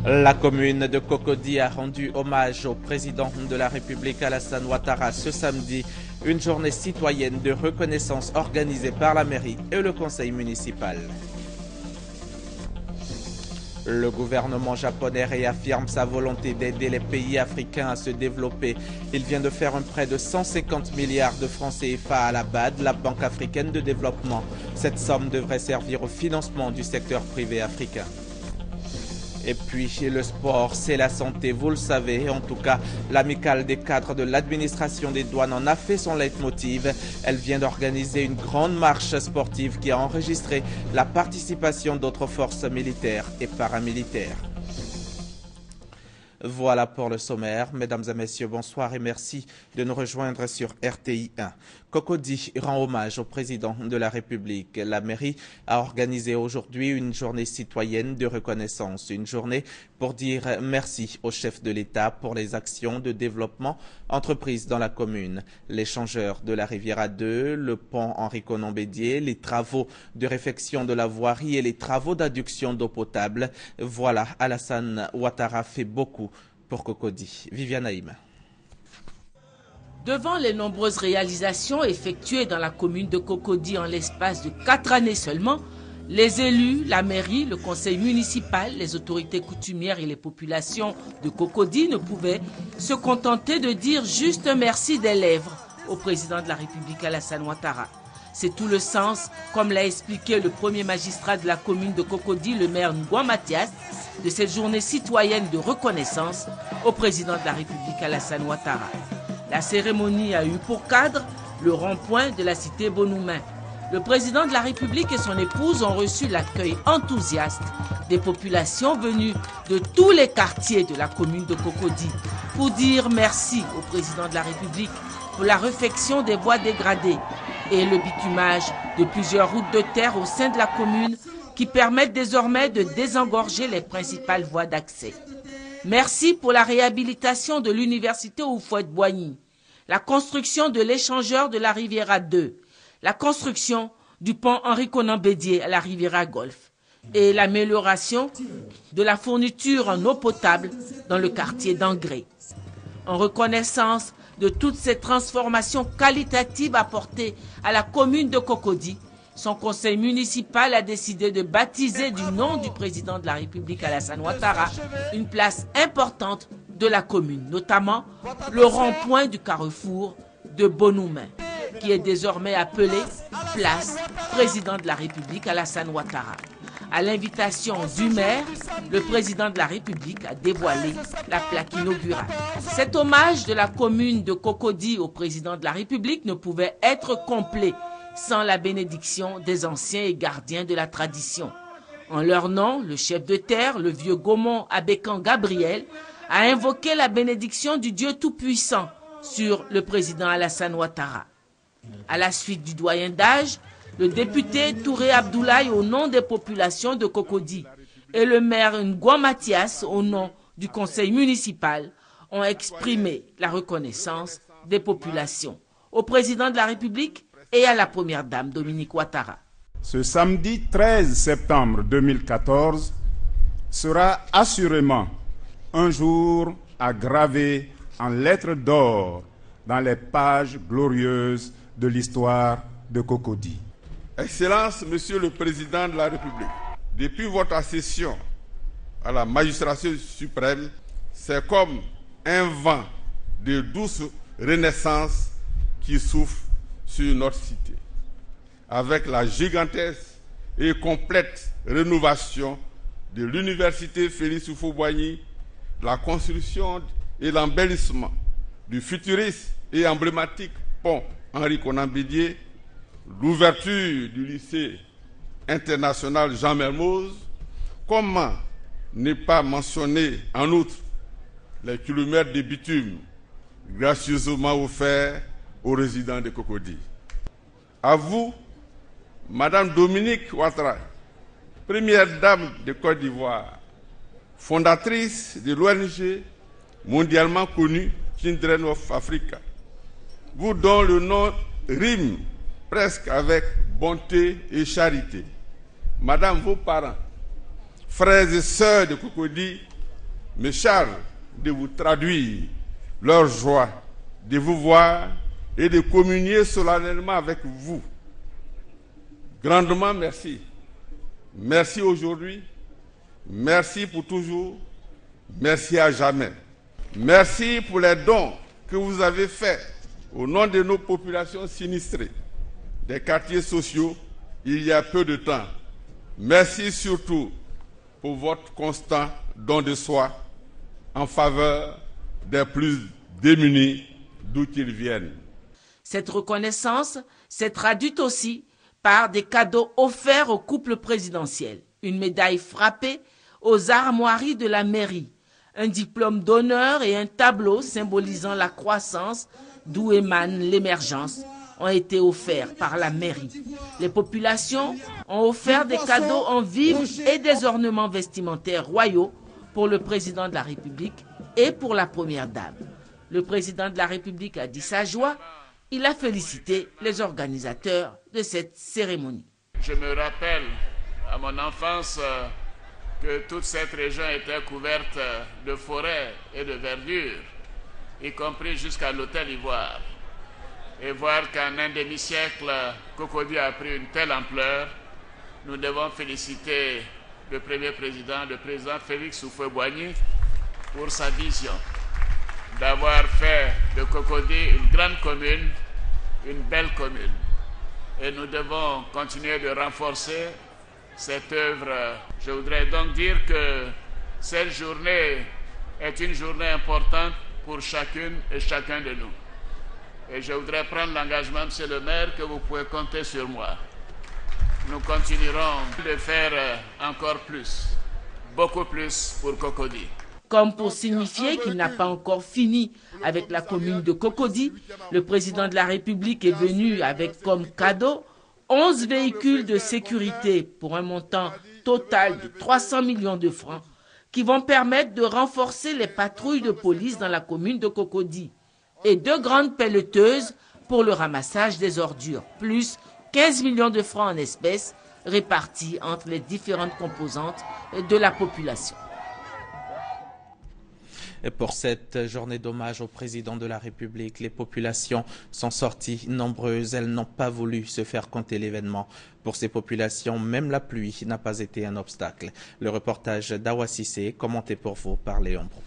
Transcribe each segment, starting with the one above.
La commune de Cocody a rendu hommage au président de la République Alassane Ouattara ce samedi, une journée citoyenne de reconnaissance organisée par la mairie et le conseil municipal. Le gouvernement japonais réaffirme sa volonté d'aider les pays africains à se développer. Il vient de faire un prêt de 150 milliards de francs CFA à la BAD, la Banque africaine de développement. Cette somme devrait servir au financement du secteur privé africain. Et puis, le sport, c'est la santé, vous le savez. En tout cas, l'amicale des cadres de l'administration des douanes en a fait son leitmotiv. Elle vient d'organiser une grande marche sportive qui a enregistré la participation d'autres forces militaires et paramilitaires. Voilà pour le sommaire. Mesdames et messieurs, bonsoir et merci de nous rejoindre sur RTI 1. Cocody rend hommage au président de la République. La mairie a organisé aujourd'hui une journée citoyenne de reconnaissance. Une journée pour dire merci au chef de l'État pour les actions de développement entreprises dans la commune. L'échangeur de la Riviera 2, le pont Henri-Konan Bédié, les travaux de réfection de la voirie et les travaux d'adduction d'eau potable. Voilà, Alassane Ouattara fait beaucoup pour Cocody. Viviane Haïm. Devant les nombreuses réalisations effectuées dans la commune de Cocody en l'espace de 4 années seulement, les élus, la mairie, le conseil municipal, les autorités coutumières et les populations de Cocody ne pouvaient se contenter de dire juste merci des lèvres au président de la République Alassane Ouattara. C'est tout le sens, comme l'a expliqué le premier magistrat de la commune de Cocody, le maire Ngoua Mathias, de cette journée citoyenne de reconnaissance au président de la République Alassane Ouattara. La cérémonie a eu pour cadre le rond-point de la cité Bonoumen. Le président de la République et son épouse ont reçu l'accueil enthousiaste des populations venues de tous les quartiers de la commune de Cocody pour dire merci au président de la République pour la réfection des voies dégradées et le bitumage de plusieurs routes de terre au sein de la commune qui permettent désormais de désengorger les principales voies d'accès. Merci pour la réhabilitation de l'université Houphouët-Boigny, la construction de l'échangeur de la Riviera 2, la construction du pont Henri-Konan Bédié à la Riviera Golf et l'amélioration de la fourniture en eau potable dans le quartier d'Angré. En reconnaissance de toutes ces transformations qualitatives apportées à la commune de Cocody, son conseil municipal a décidé de baptiser du nom du président de la République Alassane Ouattara une place importante de la commune, notamment le rond-point du carrefour de Bonoumen, qui est désormais appelé place président de la République Alassane Ouattara. À l'invitation du maire, le président de la République a dévoilé la plaque inaugurale. Cet hommage de la commune de Cocody au président de la République ne pouvait être complet sans la bénédiction des anciens et gardiens de la tradition. En leur nom, le chef de terre, le vieux Gaumont Abékan Gabriel, a invoqué la bénédiction du Dieu Tout-Puissant sur le président Alassane Ouattara. À la suite du doyen d'âge, le député Touré Abdoulaye au nom des populations de Cocody et le maire Ngoua Mathias au nom du conseil municipal ont exprimé la reconnaissance des populations au président de la République et à la première dame Dominique Ouattara. Ce samedi 13 septembre 2014 sera assurément un jour à graver en lettres d'or dans les pages glorieuses de l'histoire de Cocody. Excellence, Monsieur le Président de la République, depuis votre accession à la magistrature suprême, c'est comme un vent de douce renaissance qui souffle sur notre cité, avec la gigantesque et complète rénovation de l'université Félix Houphouët-Boigny, la construction et l'embellissement du futuriste et emblématique pont Henri-Konan Bédié, l'ouverture du lycée international Jean Mermoz. Comment ne pas mentionner en outre les kilomètres de bitume gracieusement offerts aux résidents de Cocody. À vous, Madame Dominique Ouattara, première dame de Côte d'Ivoire, fondatrice de l'ONG mondialement connue Children of Africa, vous dont le nom rime presque avec bonté et charité. Madame, vos parents, frères et sœurs de Cocody, me charge de vous traduire leur joie de vous voir et de communier solennellement avec vous. Grandement merci. Merci aujourd'hui, merci pour toujours, merci à jamais. Merci pour les dons que vous avez faits au nom de nos populations sinistrées, des quartiers sociaux, il y a peu de temps. Merci surtout pour votre constant don de soi en faveur des plus démunis d'où qu'ils viennent. Cette reconnaissance s'est traduite aussi par des cadeaux offerts au couple présidentiel, une médaille frappée aux armoiries de la mairie, un diplôme d'honneur et un tableau symbolisant la croissance d'où émane l'émergence ont été offerts par la mairie. Les populations ont offert des cadeaux en vivres et des ornements vestimentaires royaux pour le président de la République et pour la première dame. Le président de la République a dit sa joie. Il a félicité les organisateurs de cette cérémonie. Je me rappelle à mon enfance que toute cette région était couverte de forêts et de verdure, y compris jusqu'à l'hôtel Ivoire. Et voir qu'en un demi-siècle, Cocody a pris une telle ampleur, nous devons féliciter le premier président, le président Félix Houphouët-Boigny, pour sa vision d'avoir fait de Cocody une grande commune, une belle commune. Et nous devons continuer de renforcer cette œuvre. Je voudrais donc dire que cette journée est une journée importante pour chacune et chacun de nous. Et je voudrais prendre l'engagement, Monsieur le maire, que vous pouvez compter sur moi. Nous continuerons de faire encore plus, beaucoup plus pour Cocody. Comme pour signifier qu'il n'a pas encore fini avec la commune de Cocody, le président de la République est venu avec comme cadeau 11 véhicules de sécurité pour un montant total de 300 millions de francs qui vont permettre de renforcer les patrouilles de police dans la commune de Cocody et 2 grandes pelleteuses pour le ramassage des ordures, plus 15 millions de francs en espèces répartis entre les différentes composantes de la population. Et pour cette journée d'hommage au président de la République, les populations sont sorties nombreuses. Elles n'ont pas voulu se faire compter l'événement. Pour ces populations, même la pluie n'a pas été un obstacle. Le reportage d'Awa Sissé, commenté pour vous par Léon Brou.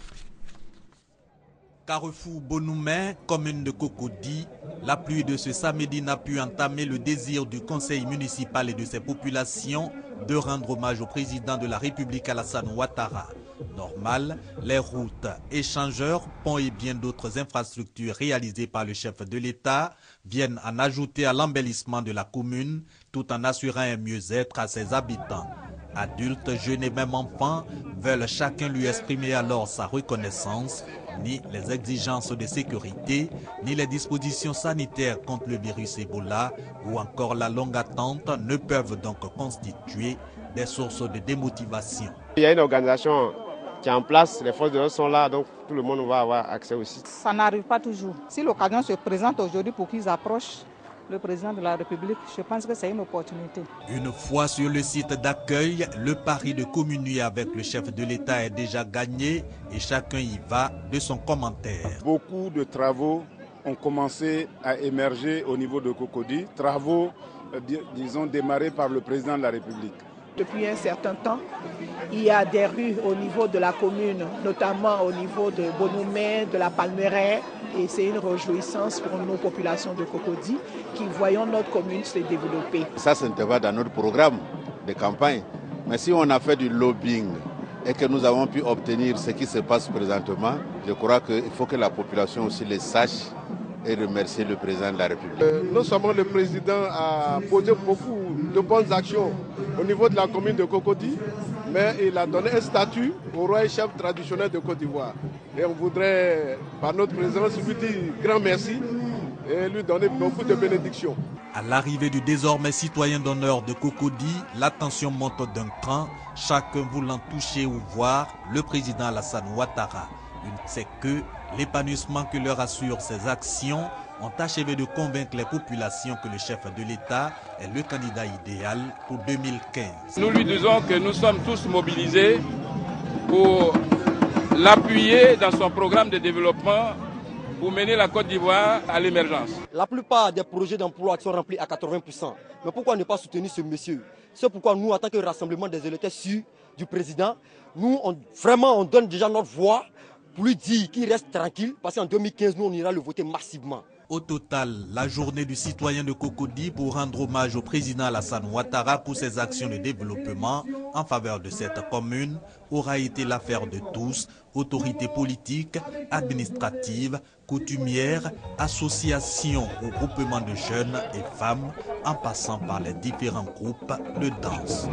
Carrefour Bonoumen, commune de Cocody, la pluie de ce samedi n'a pu entamer le désir du conseil municipal et de ses populations de rendre hommage au président de la République Alassane Ouattara. Normal, les routes, échangeurs, ponts et bien d'autres infrastructures réalisées par le chef de l'État viennent en ajouter à l'embellissement de la commune tout en assurant un mieux-être à ses habitants. Adultes, jeunes et même enfants veulent chacun lui exprimer alors sa reconnaissance. Ni les exigences de sécurité, ni les dispositions sanitaires contre le virus Ebola ou encore la longue attente ne peuvent donc constituer des sources de démotivation. Il y a une organisation qui est en place, les forces de l'ordre sont là, donc tout le monde va avoir accès aussi. Ça n'arrive pas toujours. Si l'occasion se présente aujourd'hui pour qu'ils approchent le président de la République, je pense que c'est une opportunité. Une fois sur le site d'accueil, le pari de communier avec le chef de l'État est déjà gagné et chacun y va de son commentaire. Beaucoup de travaux ont commencé à émerger au niveau de Cocody, travaux, disons, démarrés par le président de la République. Depuis un certain temps, il y a des rues au niveau de la commune, notamment au niveau de Bonoumen, de la Palmeraie, et c'est une réjouissance pour nos populations de Cocody qui voyons notre commune se développer. Ça, ce n'était pas dans notre programme de campagne, mais si on a fait du lobbying et que nous avons pu obtenir ce qui se passe présentement, je crois qu'il faut que la population aussi le sache et remercier le président de la République. Non seulement le président a posé beaucoup de bonnes actions au niveau de la commune de Cocody, mais il a donné un statut au roi et chef traditionnel de Côte d'Ivoire. Et on voudrait, par notre présidence, lui dire grand merci et lui donner beaucoup de bénédictions. À l'arrivée du désormais citoyen d'honneur de Cocody, l'attention monte d'un cran, chacun voulant toucher ou voir le président Alassane Ouattara. C'est que l'épanouissement que leur assure ces actions ont achevé de convaincre les populations que le chef de l'État est le candidat idéal pour 2015. Nous lui disons que nous sommes tous mobilisés pour l'appuyer dans son programme de développement pour mener la Côte d'Ivoire à l'émergence. La plupart des projets d'emploi sont remplis à 80%. Mais pourquoi ne pas soutenir ce monsieur? C'est pourquoi nous, en tant que rassemblement des électeurs sûrs du président, nous, on donne déjà notre voix pour lui dire qu'il reste tranquille, parce qu'en 2015, nous, on ira le voter massivement. Au total, la journée du citoyen de Cocody pour rendre hommage au président Alassane Ouattara pour ses actions de développement en faveur de cette commune aura été l'affaire de tous, autorités politiques, administratives, coutumières, associations ou groupements de jeunes et femmes, en passant par les différents groupes de danse.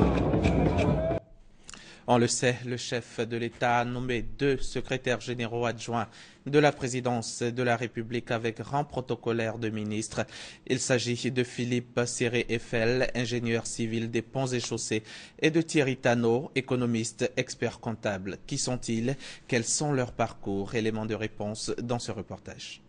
On le sait, le chef de l'État a nommé 2 secrétaires généraux adjoints de la présidence de la République avec rang protocolaire de ministre. Il s'agit de Philippe Serré-Eiffel, ingénieur civil des ponts et chaussées, et de Thierry Tannot, économiste, expert comptable. Qui sont-ils? Quels sont leurs parcours? Éléments de réponse dans ce reportage.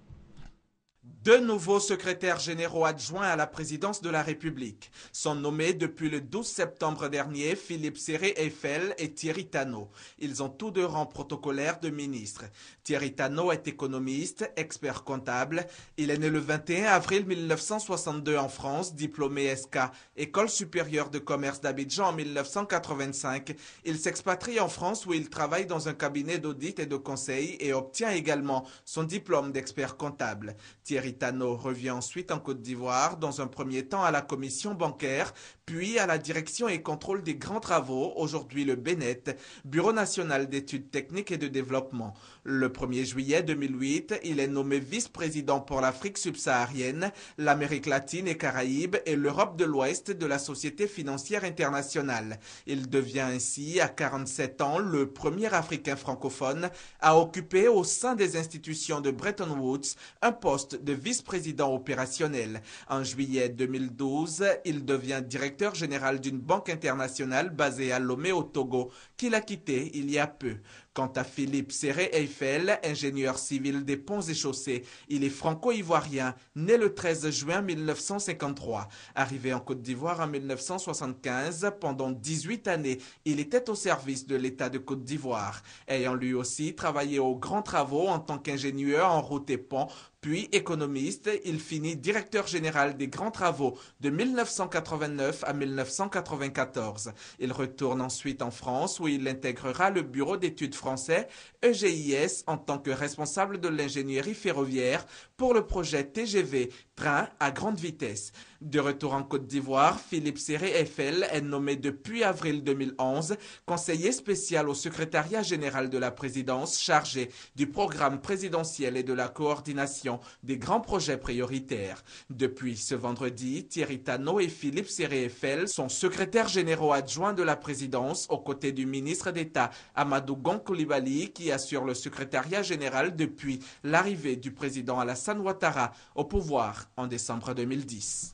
2 nouveaux secrétaires généraux adjoints à la présidence de la République sont nommés depuis le 12 septembre dernier Philippe Serré-Eiffel et Thierry Tannot. Ils ont tous 2 rangs protocolaires de ministre. Thierry Tannot est économiste, expert comptable. Il est né le 21 avril 1962 en France, diplômé SK, École supérieure de commerce d'Abidjan en 1985. Il s'expatrie en France où il travaille dans un cabinet d'audit et de conseil et obtient également son diplôme d'expert comptable. Thierry Tannot revient ensuite en Côte d'Ivoire, dans un premier temps à la commission bancaire, puis à la direction et contrôle des grands travaux, aujourd'hui le BNET, Bureau national d'études techniques et de développement. Le 1er juillet 2008, il est nommé vice-président pour l'Afrique subsaharienne, l'Amérique latine et Caraïbes et l'Europe de l'Ouest de la Société financière internationale. Il devient ainsi, à 47 ans, le premier Africain francophone à occuper au sein des institutions de Bretton Woods un poste de vice-président opérationnel. En juillet 2012, il devient directeur général d'une banque internationale basée à Lomé au Togo, qu'il a quitté il y a peu. Quant à Philippe Serré-Eiffel, ingénieur civil des ponts et chaussées, il est franco-ivoirien, né le 13 juin 1953. Arrivé en Côte d'Ivoire en 1975, pendant 18 années, il était au service de l'État de Côte d'Ivoire. Ayant lui aussi travaillé aux grands travaux en tant qu'ingénieur en route et ponts, puis économiste, il finit directeur général des grands travaux de 1989 à 1994. Il retourne ensuite en France où il intégrera le bureau d'études français EGIS en tant que responsable de l'ingénierie ferroviaire pour le projet TGV, train à grande vitesse. De retour en Côte d'Ivoire, Philippe Serré-Eiffel est nommé depuis avril 2011 conseiller spécial au secrétariat général de la présidence chargé du programme présidentiel et de la coordination des grands projets prioritaires. Depuis ce vendredi, Thierry Tannot et Philippe Serré-Eiffel sont secrétaires généraux adjoints de la présidence aux côtés du ministre d'État Amadou Gon Coulibaly qui assure le secrétariat général depuis l'arrivée du président Alassane Ouattara au pouvoir en décembre 2010.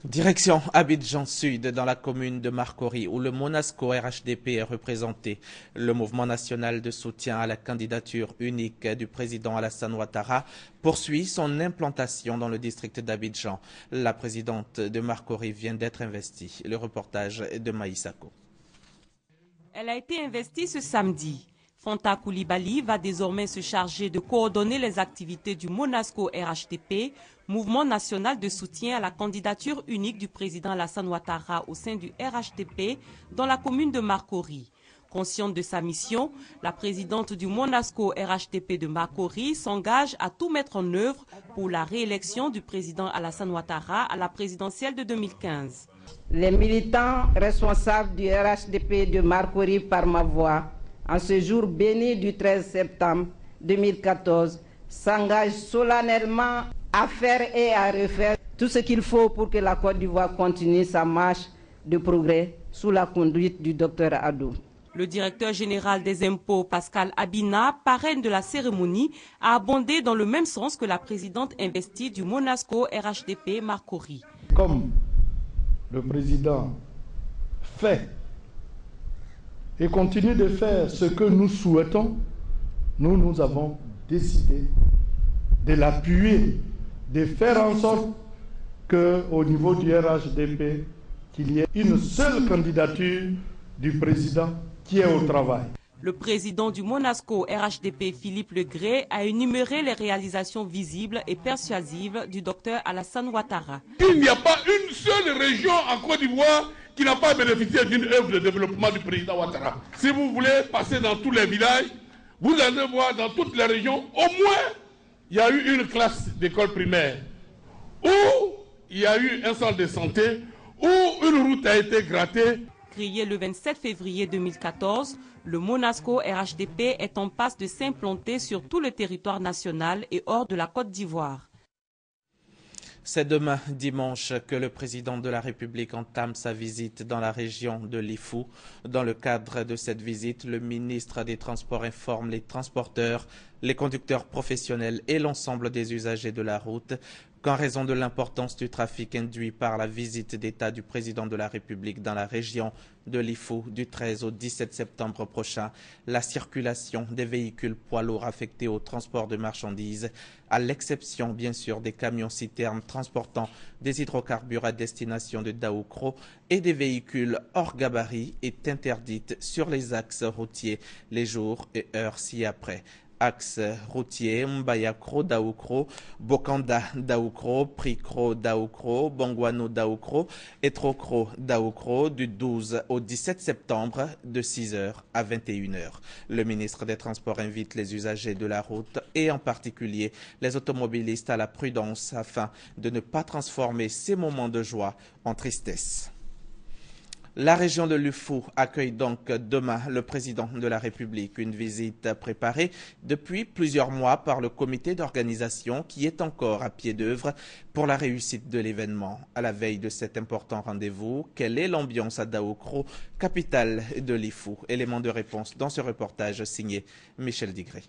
Direction Abidjan Sud, dans la commune de Marcory, où le Monasco RHDP est représenté. Le mouvement national de soutien à la candidature unique du président Alassane Ouattara poursuit son implantation dans le district d'Abidjan. La présidente de Marcory vient d'être investie. Le reportage de Maïsako. Elle a été investie ce samedi. Fanta Coulibaly va désormais se charger de coordonner les activités du Monasco RHDP, mouvement national de soutien à la candidature unique du président Alassane Ouattara au sein du RHDP dans la commune de Marcory. Consciente de sa mission, la présidente du Monasco RHDP de Marcory s'engage à tout mettre en œuvre pour la réélection du président Alassane Ouattara à la présidentielle de 2015. Les militants responsables du RHDP de Marcory par ma voix, en ce jour béni du 13 septembre 2014, s'engagent solennellement à faire et à refaire tout ce qu'il faut pour que la Côte d'Ivoire continue sa marche de progrès sous la conduite du Dr Adou. Le directeur général des impôts, Pascal Abina, parrain de la cérémonie, a abondé dans le même sens que la présidente investie du Monasco RHDP Marcory. Comme le président fait et continue de faire ce que nous souhaitons, nous avons décidé de l'appuyer, de faire en sorte qu'au niveau du RHDP, qu'il y ait une seule candidature du président qui est au travail. Le président du Monasco RHDP, Philippe Legré, a énuméré les réalisations visibles et persuasives du docteur Alassane Ouattara. Il n'y a pas une seule région en Côte d'Ivoire qui n'a pas bénéficié d'une œuvre de développement du président Ouattara. Si vous voulez passer dans tous les villages, vous allez voir dans toutes les régions, au moins, il y a eu une classe d'école primaire, où il y a eu un centre de santé, où une route a été grattée. Créé le 27 février 2014, le Monasco RHDP est en passe de s'implanter sur tout le territoire national et hors de la Côte d'Ivoire. C'est demain, dimanche, que le président de la République entame sa visite dans la région de Lifou. Dans le cadre de cette visite, le ministre des Transports informe les transporteurs, les conducteurs professionnels et l'ensemble des usagers de la route qu'en raison de l'importance du trafic induit par la visite d'État du président de la République dans la région de Lifou du 13 au 17 septembre prochain, la circulation des véhicules poids lourds affectés au transport de marchandises, à l'exception bien sûr des camions-citernes transportant des hydrocarbures à destination de Daoukro et des véhicules hors gabarit, est interdite sur les axes routiers les jours et heures ci-après. Axe routier Mbayakro Daoukro, Bokanda Daoukro, Prikro Daoukro, Bongwano Daoukro et Trokro Daoukro du 12 au 17 septembre de 6h à 21h. Le ministre des Transports invite les usagers de la route et en particulier les automobilistes à la prudence afin de ne pas transformer ces moments de joie en tristesse. La région de Lifou accueille donc demain le président de la République, une visite préparée depuis plusieurs mois par le comité d'organisation qui est encore à pied d'œuvre pour la réussite de l'événement. À la veille de cet important rendez-vous, quelle est l'ambiance à Daoukro, capitale de Lifou? Élément de réponse dans ce reportage signé Michel Digré.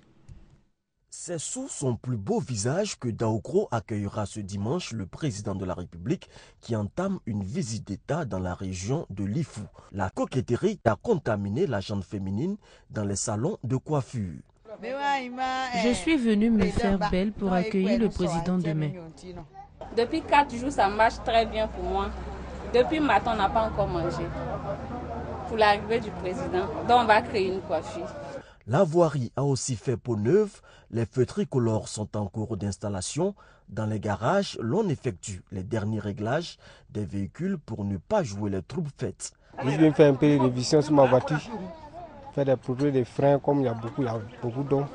C'est sous son plus beau visage que Daoukro accueillera ce dimanche le président de la République qui entame une visite d'État dans la région de Lifou. La coquetterie a contaminé la gente féminine dans les salons de coiffure. Je suis venue me faire belle pour accueillir le président demain. Depuis 4 jours, ça marche très bien pour moi. Depuis matin, on n'a pas encore mangé pour l'arrivée du président. Donc on va créer une coiffure. La voirie a aussi fait peau neuve, les feux tricolores sont en cours d'installation. Dans les garages, l'on effectue les derniers réglages des véhicules pour ne pas jouer les troupes faites. Je viens faire un peu de révision sur ma voiture, faire des progrès de freins comme il y a beaucoup d'eau.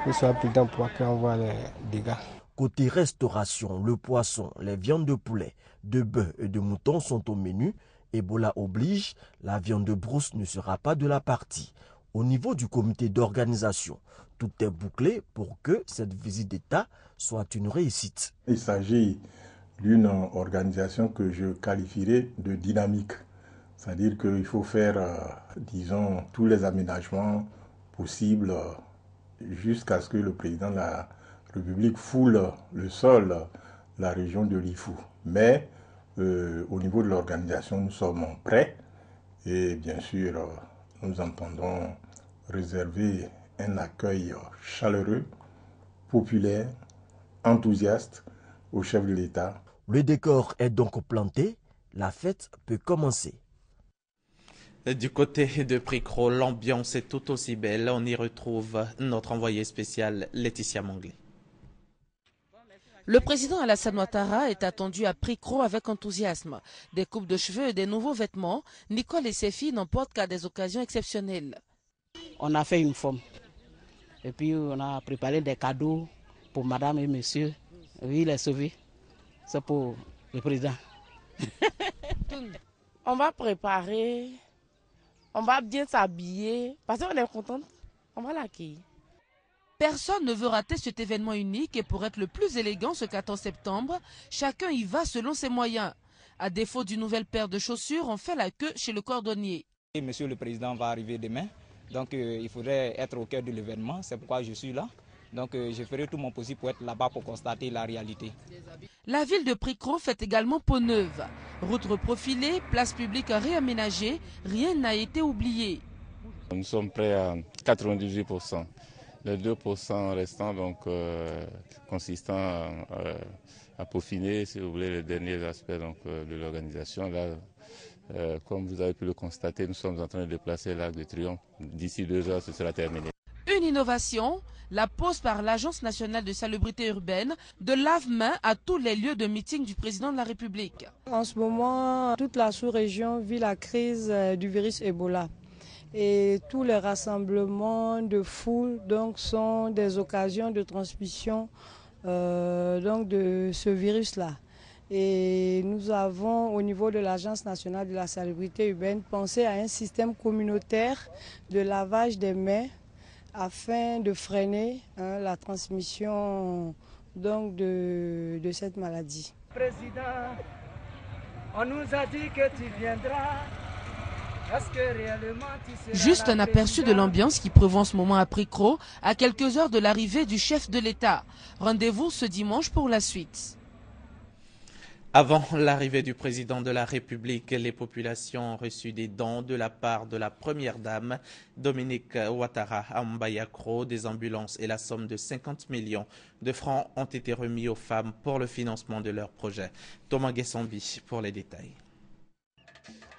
Je suis prudent pour qu'on voit les dégâts. Côté restauration, le poisson, les viandes de poulet, de bœuf et de mouton sont au menu. Ebola oblige, la viande de brousse ne sera pas de la partie. Au niveau du comité d'organisation, tout est bouclé pour que cette visite d'État soit une réussite. Il s'agit d'une organisation que je qualifierais de dynamique. C'est-à-dire qu'il faut faire, disons, tous les aménagements possibles jusqu'à ce que le président de la République foule le sol la région de Lifou. Mais au niveau de l'organisation, nous sommes prêts et bien sûr, nous entendons réserver un accueil chaleureux, populaire, enthousiaste au chef de l'État. Le décor est donc planté, la fête peut commencer. Du côté de Prikro, l'ambiance est tout aussi belle. On y retrouve notre envoyée spéciale Laetitia Manglé. Le président Alassane Ouattara est attendu à Prikro avec enthousiasme. Des coupes de cheveux et des nouveaux vêtements, Nicole et ses filles n'en portent qu'à des occasions exceptionnelles. On a fait une forme. Et puis on a préparé des cadeaux pour madame et monsieur. Oui, il est sauvé. C'est pour le président. On va préparer, on va bien s'habiller, parce qu'on est contente, on va l'accueillir. Personne ne veut rater cet événement unique et pour être le plus élégant ce 14 septembre, chacun y va selon ses moyens. À défaut d'une nouvelle paire de chaussures, on fait la queue chez le cordonnier. Monsieur le Président va arriver demain, donc il faudrait être au cœur de l'événement, c'est pourquoi je suis là. Donc je ferai tout mon possible pour être là-bas pour constater la réalité. La ville de Prikro fait également peau neuve. Route reprofilée, place publique réaménagée, rien n'a été oublié. Nous sommes prêts à 98%. Les 2% restants, donc, consistant à peaufiner, si vous voulez, les derniers aspects donc, de l'organisation. Là, Comme vous avez pu le constater, nous sommes en train de déplacer l'Arc de Triomphe. D'ici 2 heures, ce sera terminé. Une innovation, la pose par l'Agence nationale de salubrité urbaine de lave-mains à tous les lieux de meeting du président de la République. En ce moment, toute la sous-région vit la crise du virus Ebola. Et tous les rassemblements de foule donc, sont des occasions de transmission de ce virus-là. Et nous avons, au niveau de l'Agence nationale de la salubrité urbaine, pensé à un système communautaire de lavage des mains afin de freiner la transmission donc, de cette maladie. Président, on nous a dit que tu viendras. Est-ce que réellement tu seras Juste un aperçu de l'ambiance qui prévaut en ce moment à Pricro, à quelques heures de l'arrivée du chef de l'État. Rendez-vous ce dimanche pour la suite. Avant l'arrivée du président de la République, les populations ont reçu des dons de la part de la première dame, Dominique Ouattara, à Mbayakro. Des ambulances et la somme de 50 millions de francs ont été remis aux femmes pour le financement de leurs projets. Thomas Guessambi pour les détails.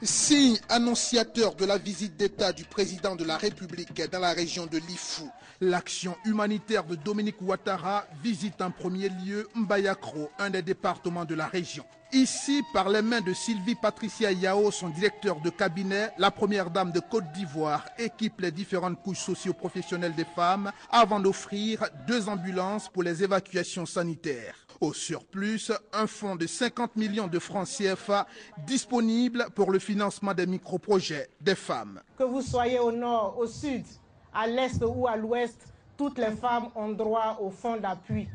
Signe annonciateur de la visite d'État du président de la République dans la région de Lifou, l'action humanitaire de Dominique Ouattara visite en premier lieu Mbayakro, un des départements de la région. Ici, par les mains de Sylvie Patricia Yao, son directeur de cabinet, la première dame de Côte d'Ivoire équipe les différentes couches socio-professionnelles des femmes avant d'offrir 2 ambulances pour les évacuations sanitaires. Au surplus, un fonds de 50 millions de francs CFA disponible pour le financement des micro-projets des femmes. Que vous soyez au nord, au sud, à l'est ou à l'ouest, toutes les femmes ont droit au fonds d'appui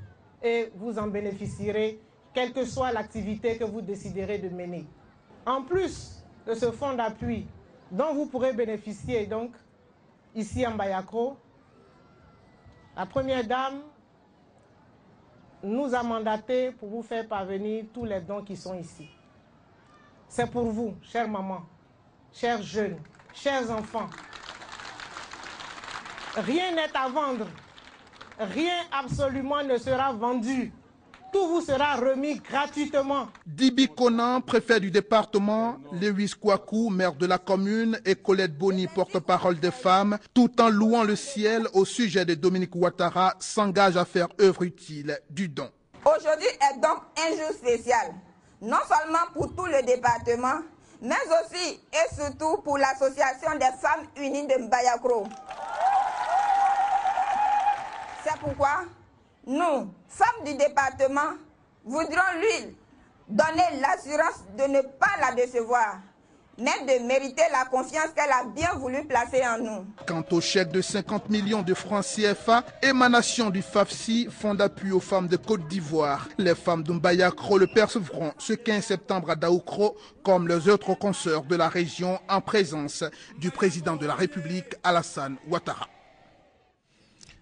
et vous en bénéficierez, quelle que soit l'activité que vous déciderez de mener. En plus de ce fonds d'appui dont vous pourrez bénéficier donc ici en Mbayakro, la première dame nous a mandaté pour vous faire parvenir tous les dons qui sont ici. C'est pour vous, chères mamans, chers jeunes, chers enfants. Rien n'est à vendre. Rien absolument ne sera vendu. Tout vous sera remis gratuitement. Dibi Konan, préfet du département, Lewis Kouakou, maire de la commune, et Colette Boni, porte-parole des femmes, tout en louant le ciel au sujet de Dominique Ouattara, s'engagent à faire œuvre utile du don. Aujourd'hui est donc un jour spécial, non seulement pour tout le département, mais aussi et surtout pour l'association des femmes unies de Mbayakro. C'est pourquoi nous, femmes du département, voudrons lui donner l'assurance de ne pas la décevoir, mais de mériter la confiance qu'elle a bien voulu placer en nous. Quant au chèque de 50 millions de francs CFA, émanation du FAFSI, Fonds d'appui aux femmes de Côte d'Ivoire, les femmes de Mbayakro le percevront ce 15 septembre à Daoukro, comme les autres consoeurs de la région, en présence du président de la République, Alassane Ouattara.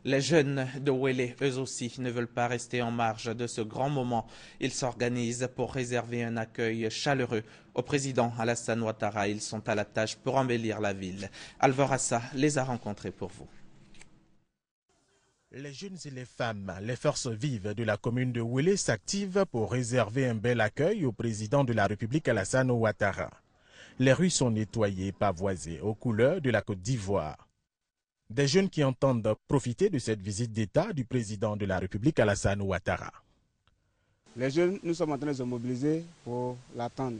Les jeunes de Ouélé, eux aussi, ne veulent pas rester en marge de ce grand moment. Ils s'organisent pour réserver un accueil chaleureux au président Alassane Ouattara. Ils sont à la tâche pour embellir la ville. Alvarassa les a rencontrés pour vous. Les jeunes et les femmes, les forces vives de la commune de Ouélé s'activent pour réserver un bel accueil au président de la République Alassane Ouattara. Les rues sont nettoyées, pavoisées aux couleurs de la Côte d'Ivoire. Des jeunes qui entendent profiter de cette visite d'État du président de la République Alassane Ouattara. Les jeunes, nous sommes en train de se mobiliser pour l'attendre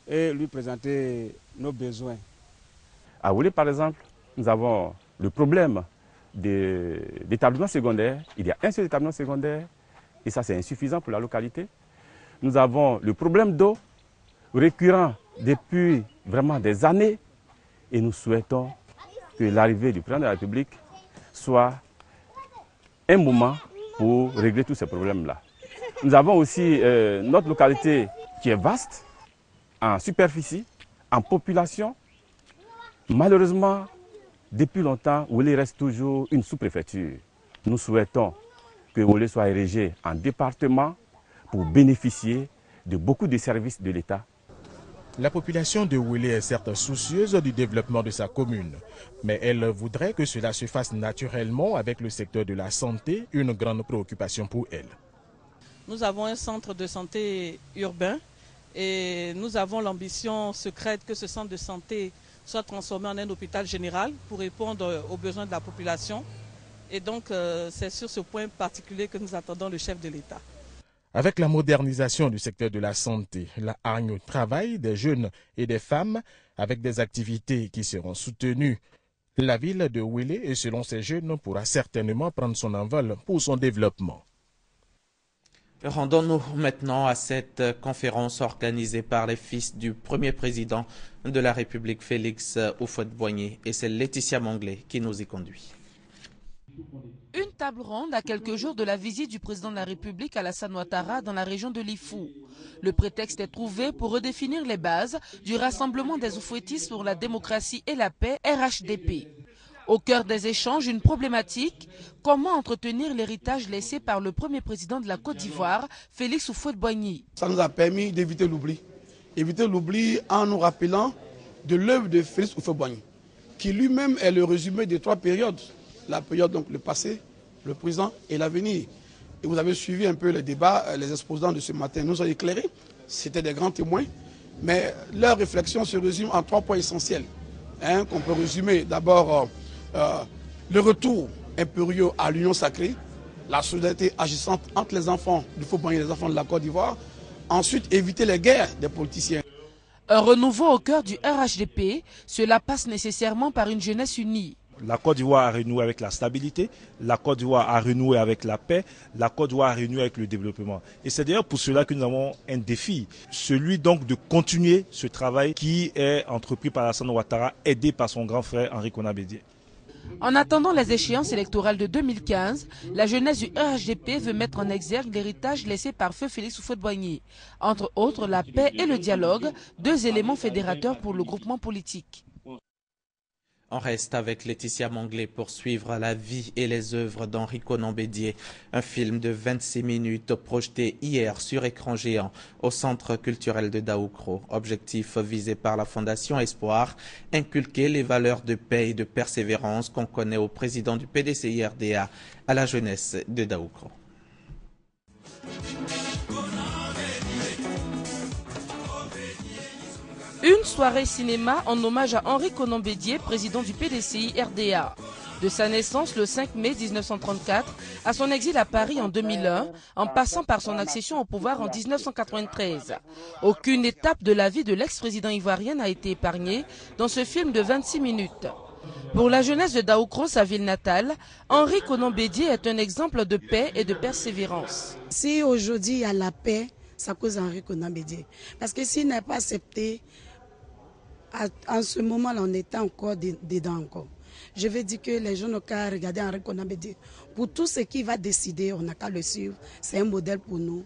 et lui présenter nos besoins. À Ouélé, par exemple, nous avons le problème d'établissements secondaires. Il y a un seul établissement secondaire et ça c'est insuffisant pour la localité. Nous avons le problème d'eau récurrent depuis vraiment des années et nous souhaitons que l'arrivée du président de la République soit un moment pour régler tous ces problèmes-là. Nous avons aussi notre localité qui est vaste, en superficie, en population. Malheureusement, depuis longtemps, Ouélé reste toujours une sous-préfecture. Nous souhaitons que Ouélé soit érigé en département pour bénéficier de beaucoup de services de l'État. La population de Ouélé est certes soucieuse du développement de sa commune, mais elle voudrait que cela se fasse naturellement avec le secteur de la santé, une grande préoccupation pour elle. Nous avons un centre de santé urbain Et nous avons l'ambition secrète que ce centre de santé soit transformé en un hôpital général pour répondre aux besoins de la population. Et donc, c'est sur ce point particulier que nous attendons le chef de l'État. Avec la modernisation du secteur de la santé, la hargne au travail des jeunes et des femmes, avec des activités qui seront soutenues, la ville de Wélé, et selon ces jeunes, pourra certainement prendre son envol pour son développement. Rendons-nous maintenant à cette conférence organisée par les fils du premier président de la République, Félix Houphouët-Boigny, et c'est Laetitia Manglet qui nous y conduit. Une table ronde à quelques jours de la visite du président de la République Alassane Ouattara dans la région de Lifou. Le prétexte est trouvé pour redéfinir les bases du Rassemblement des Oufouettistes pour la démocratie et la paix, RHDP. Au cœur des échanges, une problématique, comment entretenir l'héritage laissé par le premier président de la Côte d'Ivoire, Félix Houphouët-Boigny. Ça nous a permis d'éviter l'oubli. Éviter l'oubli en nous rappelant de l'œuvre de Félix Houphouët-Boigny, qui lui-même est le résumé des 3 périodes. La période, donc le passé, le présent et l'avenir. Et vous avez suivi un peu les débats, les exposants de ce matin nous ont éclairés. C'était des grands témoins. Mais leur réflexion se résume en 3 points essentiels. Qu'on peut résumer d'abord le retour impérieux à l'union sacrée, la solidarité agissante entre les enfants du Houphouët-Boigny et les enfants de la Côte d'Ivoire. Ensuite, éviter les guerres des politiciens. Un renouveau au cœur du RHDP, cela passe nécessairement par une jeunesse unie. La Côte d'Ivoire a renoué avec la stabilité, la Côte d'Ivoire a renoué avec la paix, la Côte d'Ivoire a renoué avec le développement. Et c'est d'ailleurs pour cela que nous avons un défi, celui donc de continuer ce travail qui est entrepris par Alassane Ouattara, aidé par son grand frère Henri Konan Bédié. En attendant les échéances électorales de 2015, la jeunesse du RHDP veut mettre en exergue l'héritage laissé par feu Félix Houphouët-Boigny. Entre autres, la paix et le dialogue, 2 éléments fédérateurs pour le groupement politique. On reste avec Laetitia Manglet pour suivre la vie et les œuvres d'Henri Konan Bédié, un film de 26 minutes projeté hier sur écran géant au Centre culturel de Daoukro. Objectif visé par la Fondation Espoir, inculquer les valeurs de paix et de persévérance qu'on connaît au président du PDCI-RDA à la jeunesse de Daoukro. Une soirée cinéma en hommage à Henri Konan Bédié, président du PDCI-RDA. De sa naissance le 5 mai 1934 à son exil à Paris en 2001, en passant par son accession au pouvoir en 1993. Aucune étape de la vie de l'ex-président ivoirien n'a été épargnée dans ce film de 26 minutes. Pour la jeunesse de Daoukro, sa ville natale, Henri Konan Bédié est un exemple de paix et de persévérance. Si aujourd'hui il y a la paix, c'est cause d'Henri Konan Bédié. Parce que s'il n'est pas accepté, en ce moment-là, on était encore dedans encore. Je veux dire que les gens n'ont qu'à regarder Henri Konan Bédié. Pour tout ce qu'il va décider, on n'a qu'à le suivre. C'est un modèle pour nous.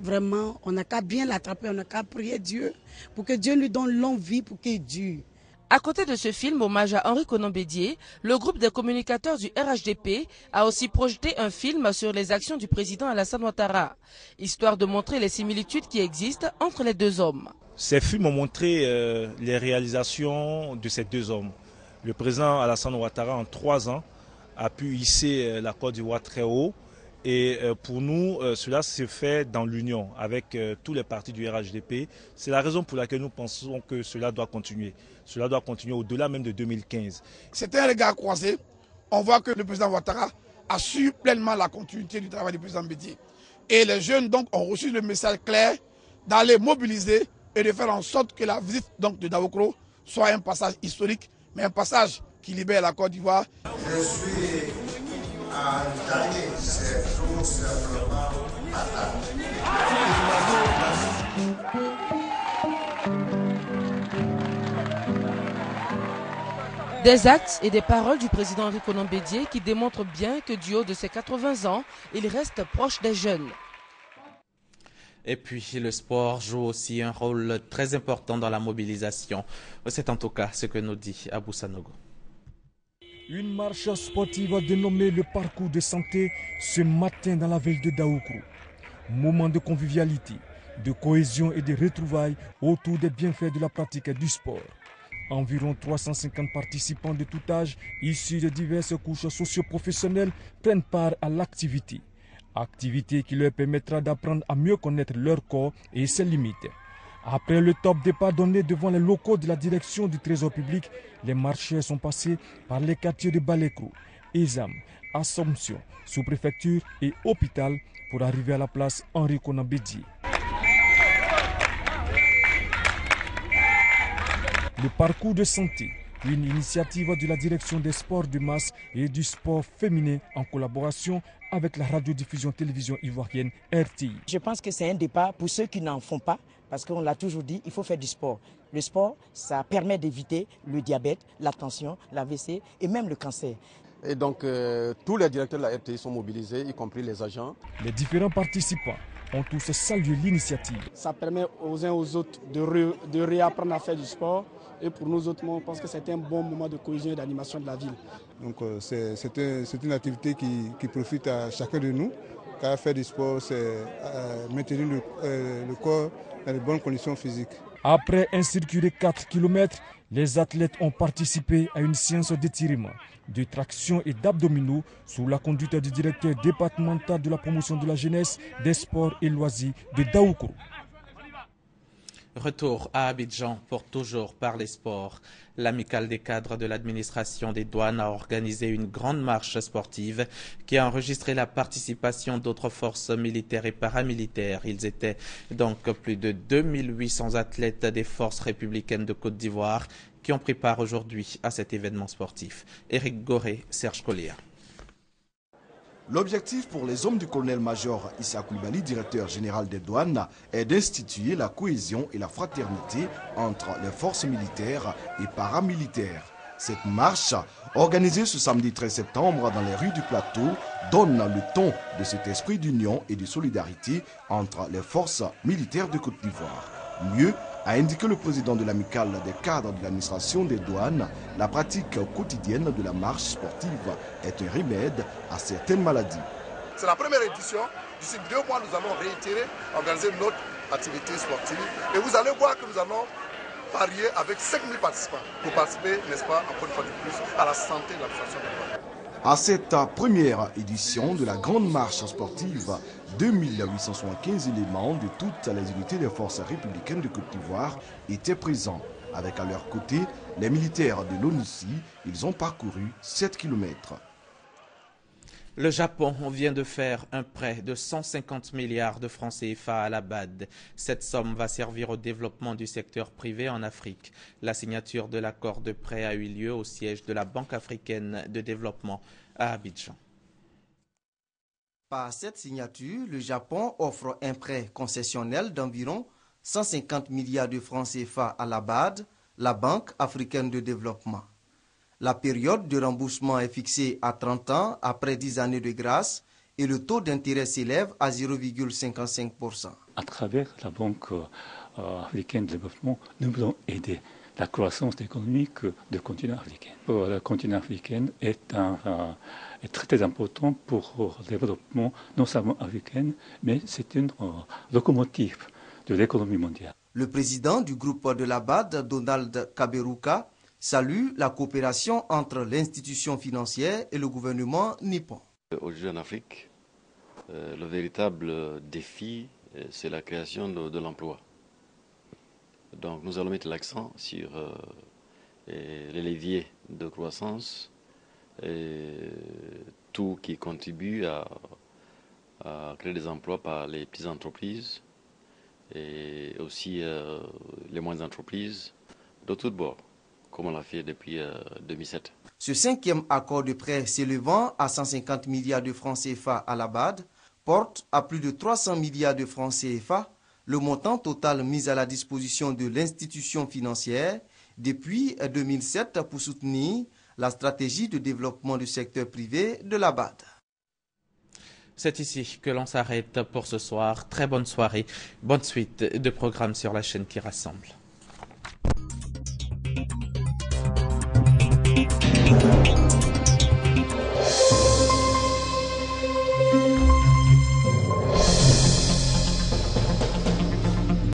Vraiment, on n'a qu'à bien l'attraper, on n'a qu'à prier Dieu pour que Dieu lui donne longue vie pour qu'il dure. À côté de ce film hommage à Henri Konan Bédié, le groupe des communicateurs du RHDP a aussi projeté un film sur les actions du président Alassane Ouattara, histoire de montrer les similitudes qui existent entre les 2 hommes. Ces films ont montré les réalisations de ces 2 hommes. Le président Alassane Ouattara, en 3 ans, a pu hisser la Côte d'Ivoire très haut. Et pour nous, cela se fait dans l'union avec tous les partis du RHDP. C'est la raison pour laquelle nous pensons que cela doit continuer. Cela doit continuer au-delà même de 2015. C'est un regard croisé. On voit que le président Ouattara assure pleinement la continuité du travail du président Bédié. Et les jeunes donc ont reçu le message clair d'aller mobiliser et de faire en sorte que la visite donc, de Daoukro soit un passage historique, mais un passage qui libère la Côte d'Ivoire. Je suis à Dali, c'est tout simplement à Des actes et des paroles du président Henri Konan Bédié qui démontrent bien que du haut de ses 80 ans, il reste proche des jeunes. Et puis le sport joue aussi un rôle très important dans la mobilisation. C'est en tout cas ce que nous dit Abou Sanogo. Une marche sportive dénommée le parcours de santé ce matin dans la ville de Daoukro. Moment de convivialité, de cohésion et de retrouvailles autour des bienfaits de la pratique du sport. Environ 350 participants de tout âge, issus de diverses couches socio-professionnelles, prennent part à l'activité. Activité qui leur permettra d'apprendre à mieux connaître leur corps et ses limites. Après le top départ donné devant les locaux de la direction du Trésor public, les marchés sont passés par les quartiers de Balékrou, Ezam, Assomption, sous-préfecture et hôpital pour arriver à la place Henri Konan Bédié. Le parcours de santé, une initiative de la direction des sports de masse et du sport féminin en collaboration avec la radiodiffusion télévision ivoirienne RTI. Je pense que c'est un départ pour ceux qui n'en font pas, parce qu'on l'a toujours dit, il faut faire du sport. Le sport, ça permet d'éviter le diabète, la tension, l'AVC et même le cancer. Et donc tous les directeurs de la RTI sont mobilisés, y compris les agents. Les différents participants ont tous salué l'initiative. Ça permet aux uns aux autres de réapprendre à faire du sport. Et pour nous autres, je pense que c'est un bon moment de cohésion et d'animation de la ville. Donc c'est une activité qui profite à chacun de nous. Car faire du sport, c'est maintenir le corps dans de bonnes conditions physiques. Après un circuit de 4 km, les athlètes ont participé à une séance d'étirement, de traction et d'abdominaux sous la conduite du directeur départemental de la promotion de la jeunesse, des sports et loisirs de Daoukourou. Retour à Abidjan pour toujours parler sport. L'amicale des cadres de l'administration des douanes a organisé une grande marche sportive qui a enregistré la participation d'autres forces militaires et paramilitaires. Ils étaient donc plus de 2800 athlètes des forces républicaines de Côte d'Ivoire qui ont pris part aujourd'hui à cet événement sportif. Éric Goré, Serge Collier. L'objectif pour les hommes du colonel-major Issa Koulibaly, directeur général des douanes, est d'instituer la cohésion et la fraternité entre les forces militaires et paramilitaires. Cette marche, organisée ce samedi 13 septembre dans les rues du plateau, donne le ton de cet esprit d'union et de solidarité entre les forces militaires de Côte d'Ivoire. Mieux, a indiqué le président de l'amicale des cadres de l'administration des douanes, la pratique quotidienne de la marche sportive est un remède à certaines maladies. C'est la première édition. D'ici 2 mois, nous allons réitérer, organiser notre activité sportive. Et vous allez voir que nous allons parier avec 5000 participants pour participer, n'est-ce pas, encore une fois de plus, à la santé de l'administration des douanes. À cette première édition de la grande marche sportive, 2875 éléments de toutes les unités des forces républicaines de Côte d'Ivoire étaient présents. Avec à leur côté les militaires de l'ONUCI, ils ont parcouru 7 km. Le Japon vient de faire un prêt de 150 milliards de francs CFA à la BAD. Cette somme va servir au développement du secteur privé en Afrique. La signature de l'accord de prêt a eu lieu au siège de la Banque africaine de développement à Abidjan. Par cette signature, le Japon offre un prêt concessionnel d'environ 150 milliards de francs CFA à la BAD, la Banque africaine de développement. La période de remboursement est fixée à 30 ans après 10 années de grâce et le taux d'intérêt s'élève à 0,55%. À travers la Banque africaine de développement, nous voulons aider la croissance économique du continent africain. Le continent africain est très important pour le développement non seulement africain, mais c'est une locomotive de l'économie mondiale. Le président du groupe de la BAD, Donald Kaberuka, salue la coopération entre l'institution financière et le gouvernement nippon. Aujourd'hui en Afrique, le véritable défi, c'est la création de l'emploi. Donc nous allons mettre l'accent sur les leviers de croissance et tout qui contribue à créer des emplois par les petites entreprises et aussi les moyennes entreprises de tous bords, comme on l'a fait depuis 2007. Ce 5e accord de prêt s'élevant à 150 milliards de francs CFA à la BAD porte à plus de 300 milliards de francs CFA le montant total mis à la disposition de l'institution financière depuis 2007 pour soutenir la stratégie de développement du secteur privé de la BAD. C'est ici que l'on s'arrête pour ce soir. Très bonne soirée, bonne suite de programmes sur la chaîne qui rassemble.